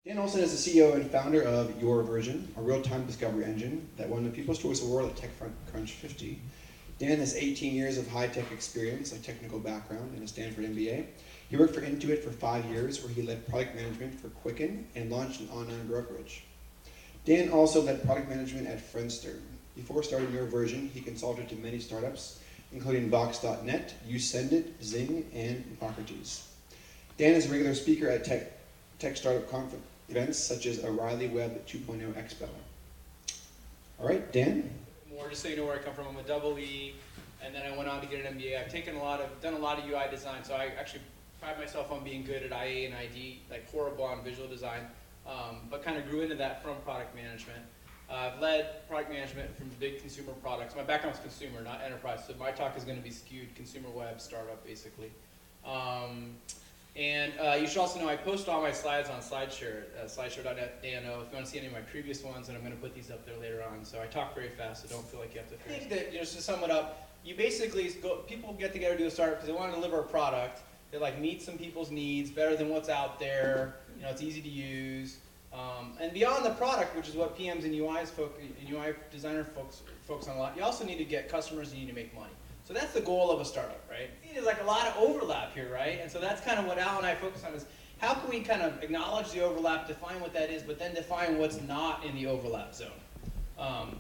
Dan Olsen is the CEO and founder of Your Version, a real-time discovery engine that won the People's Choice Award at TechCrunch 50. Dan has 18 years of high-tech experience, a technical background, and a Stanford MBA. He worked for Intuit for 5 years, where he led product management for Quicken and launched an online brokerage. Dan also led product management at Friendster. Before starting Your Version, he consulted to many startups, including Vox.net, YouSendIt, Zing, and Hippocrates. Dan is a regular speaker at tech startup events such as O'Reilly Web 2.0 Expo. All right, Dan? More just so you know where I come from, I'm a double E, and then I went on to get an MBA. I've done a lot of UI design, so I actually pride myself on being good at IA and ID, like horrible on visual design, but kind of grew into that from product management. I've led product management from big consumer products. My background is consumer, not enterprise, so my talk is going to be skewed consumer web startup, basically. And you should also know I post all my slides on SlideShare, slideshare.no. If you want to see any of my previous ones, and I'm going to put these up there later on. So I talk very fast, so don't feel like you have to. I think that, just to sum it up, you basically people get together to do a startup because they want to deliver a product that like meets some people's needs better than what's out there. It's easy to use, and beyond the product, which is what PMs and UI designer focus on a lot. You also need to get customers. And you need to make money. So that's the goal of a startup, right? There's like a lot of overlap here, right? And so that's kind of what Al and I focus on is how can we kind of acknowledge the overlap, define what that is, but then define what's not in the overlap zone.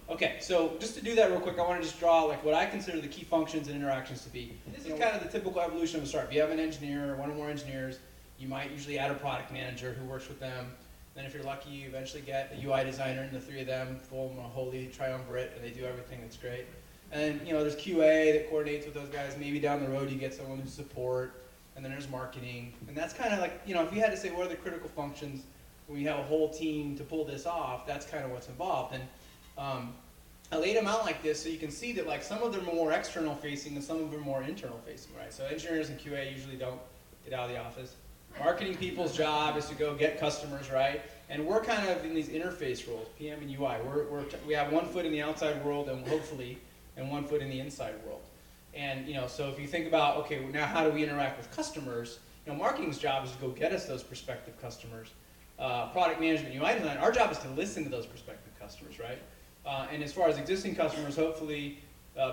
Okay, so just to do that real quick, I want to just draw like what I consider the key functions and interactions to be. This is kind of the typical evolution of a startup. If you have an engineer or one or more engineers, you might usually add a product manager who works with them. Then if you're lucky, you eventually get a UI designer, and the three of them form a holy triumvirate, and they do everything that's great. And there's QA that coordinates with those guys. Maybe down the road you get someone who's support, and then there's marketing. And that's kind of like, if you had to say what are the critical functions when you have a whole team to pull this off, that's kind of what's involved. And I laid them out like this so you can see that like some of them are more external facing and some of them are more internal facing, right? So engineers and QA usually don't get out of the office. Marketing people's job is to go get customers, right? And we're kind of in these interface roles, PM and UI. We have one foot in the outside world and hopefully and one foot in the inside world. And so if you think about, okay, now how do we interact with customers? Marketing's job is to go get us those prospective customers. Product management, UI design, our job is to listen to those prospective customers, right? And as far as existing customers, hopefully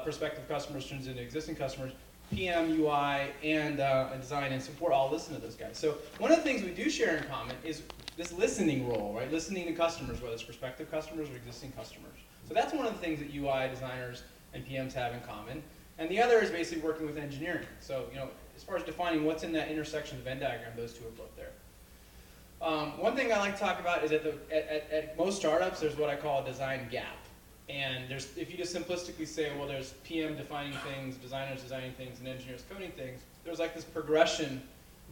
prospective customers turns into existing customers. PM, UI, and design and support all listen to those guys. So one of the things we do share in common is this listening role, right? Listening to customers, whether it's prospective customers or existing customers. So that's one of the things that UI designers and PMs have in common. And the other is basically working with engineering. So, as far as defining what's in that intersection of the Venn diagram, those two are both there. One thing I like to talk about is at most startups, there's what I call a design gap. And if you just simplistically say, well, there's PM defining things, designers designing things, and engineers coding things, there's like this progression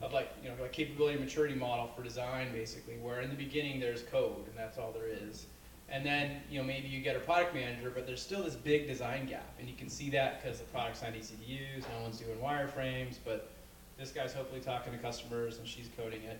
of like capability and maturity model for design, basically, where in the beginning there's code, and that's all there is. And then, maybe you get a product manager, but there's still this big design gap. And you can see that because the product's not easy to use, no one's doing wireframes, but this guy's hopefully talking to customers and she's coding it.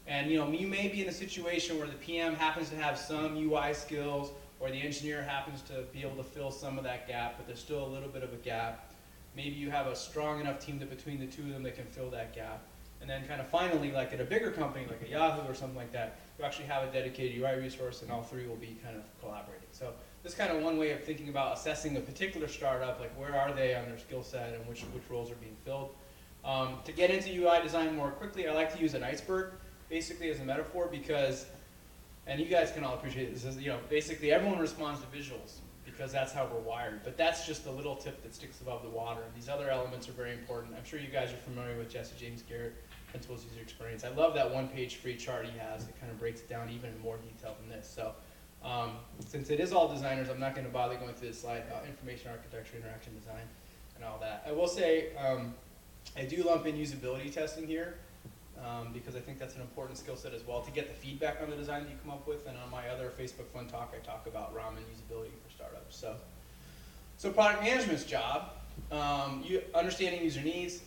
And, you may be in a situation where the PM happens to have some UI skills, or the engineer happens to be able to fill some of that gap, but there's still a little bit of a gap. Maybe you have a strong enough team that between the two of them, they can fill that gap. And then kind of finally, like at a bigger company, like a Yahoo or something like that, you actually have a dedicated UI resource and all three will be kind of collaborating. So this is kind of one way of thinking about assessing a particular startup, like where are they on their skill set and which roles are being filled. To get into UI design more quickly, I like to use an iceberg basically as a metaphor because, and you guys can all appreciate this, is, basically everyone responds to visuals because that's how we're wired. But that's just the little tip that sticks above the water. These other elements are very important. I'm sure you guys are familiar with Jesse James Garrett, Principles User Experience. I love that one-page free chart he has that kind of breaks it down even in more detail than this. So since it is all designers, I'm not going to bother going through this slide about information architecture, interaction design, and all that. I will say I do lump in usability testing here because I think that's an important skill set as well to get the feedback on the design that you come up with. And on my other Facebook Fun Talk, I talk about ramen usability for startups. So product management's job, understanding user needs,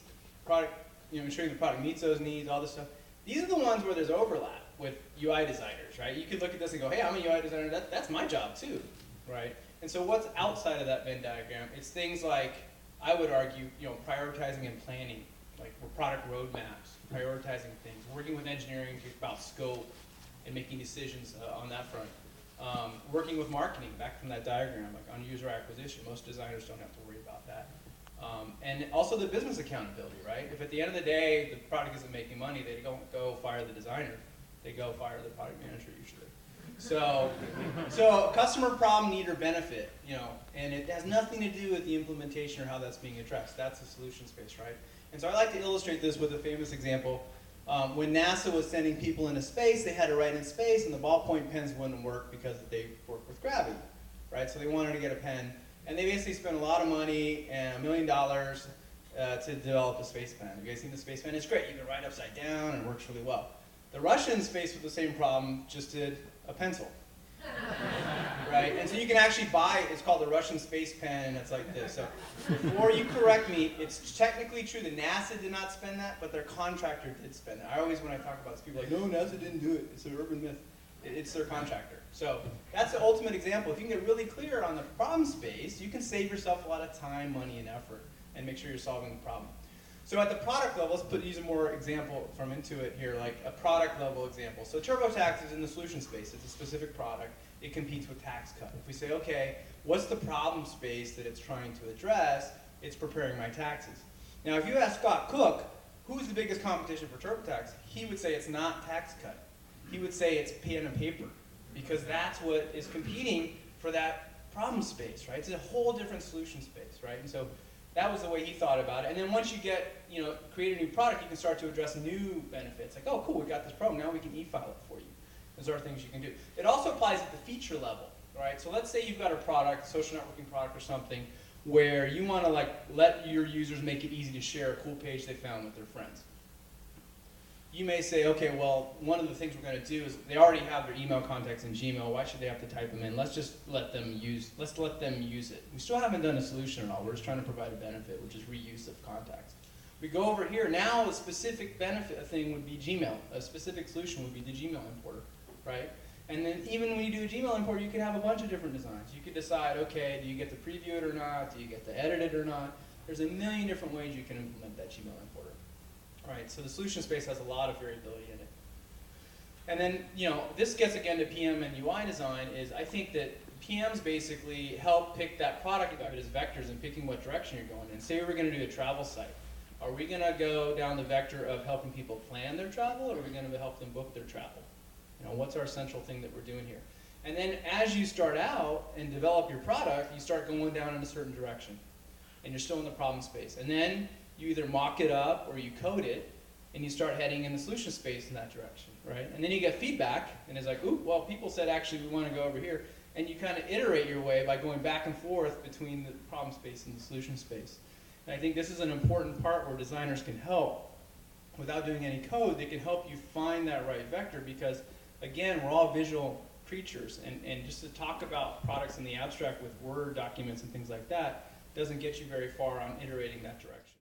ensuring the product meets those needs, all this stuff. These are the ones where there's overlap with UI designers, right? You could look at this and go, hey, I'm a UI designer, that's my job too, right? And so what's outside of that Venn diagram? It's things like, I would argue, prioritizing and planning, like product roadmaps, prioritizing things, working with engineering about scope, and making decisions on that front. Working with marketing, back from that diagram, like on user acquisition, most designers don't have to worry about that. And also the business accountability, right? If at the end of the day the product isn't making money, they don't go fire the designer, they go fire the product manager usually. So customer problem, need, or benefit, you know, and it has nothing to do with the implementation or how that's being addressed. That's the solution space, right? And so I like to illustrate this with a famous example. When NASA was sending people into space, they had to write in space, and the ballpoint pens wouldn't work because they work with gravity, right? So they wanted to get a pen, and they basically spent a lot of money and $1 million to develop a space pen. Have you guys seen the space pen? It's great. You can write upside down, and it works really well. The Russians, faced with the same problem, just did a pencil, right? And so you can actually buy, it's called the Russian space pen, and it's like this. So before you correct me, it's technically true that NASA did not spend that, but their contractor did spend it. I always, when I talk about this, people are like, no, NASA didn't do it. It's an urban myth. It's their contractor. So that's the ultimate example. If you can get really clear on the problem space, you can save yourself a lot of time, money, and effort, and make sure you're solving the problem. So at the product level, let's use a more example from Intuit here, like a product level example. So TurboTax is in the solution space. It's a specific product. It competes with TaxCut. If we say, okay, what's the problem space that it's trying to address? It's preparing my taxes. Now, if you ask Scott Cook, who's the biggest competition for TurboTax, he would say it's not TaxCut. He would say it's pen and paper, because that's what is competing for that problem space, right? It's a whole different solution space, right? And so that was the way he thought about it. And then once you get, you know, create a new product, you can start to address new benefits. Like, oh, cool, we got this problem. Now we can e-file it for you. Those are things you can do. It also applies at the feature level, right? So let's say you've got a product, social networking product or something, where you want to like let your users make it easy to share a cool page they found with their friends. You may say, okay, well, one of the things we're going to do is they already have their email contacts in Gmail. Why should they have to type them in? Let's just let them use it. We still haven't done a solution at all. We're just trying to provide a benefit, which is reuse of contacts. We go over here. Now a specific benefit thing would be Gmail. A specific solution would be the Gmail importer, right? And then even when you do a Gmail import, you can have a bunch of different designs. You could decide, okay, do you get to preview it or not? Do you get to edit it or not? There's a million different ways you can implement that Gmail importer. Right, so the solution space has a lot of variability in it. And then, you know, this gets again to PM and UI design is I think that PMs basically help pick that product of it as vectors and picking what direction you're going in. Say we're going to do a travel site. Are we going to go down the vector of helping people plan their travel, or are we going to help them book their travel? You know, what's our central thing that we're doing here? And then as you start out and develop your product, you start going down in a certain direction. And you're still in the problem space. And then you either mock it up or you code it, and you start heading in the solution space in that direction, right? And then you get feedback, and it's like, ooh, well, people said actually we want to go over here. And you kind of iterate your way by going back and forth between the problem space and the solution space. And I think this is an important part where designers can help. Without doing any code, they can help you find that right vector because, again, we're all visual creatures. And just to talk about products in the abstract with Word documents and things like that doesn't get you very far on iterating that direction.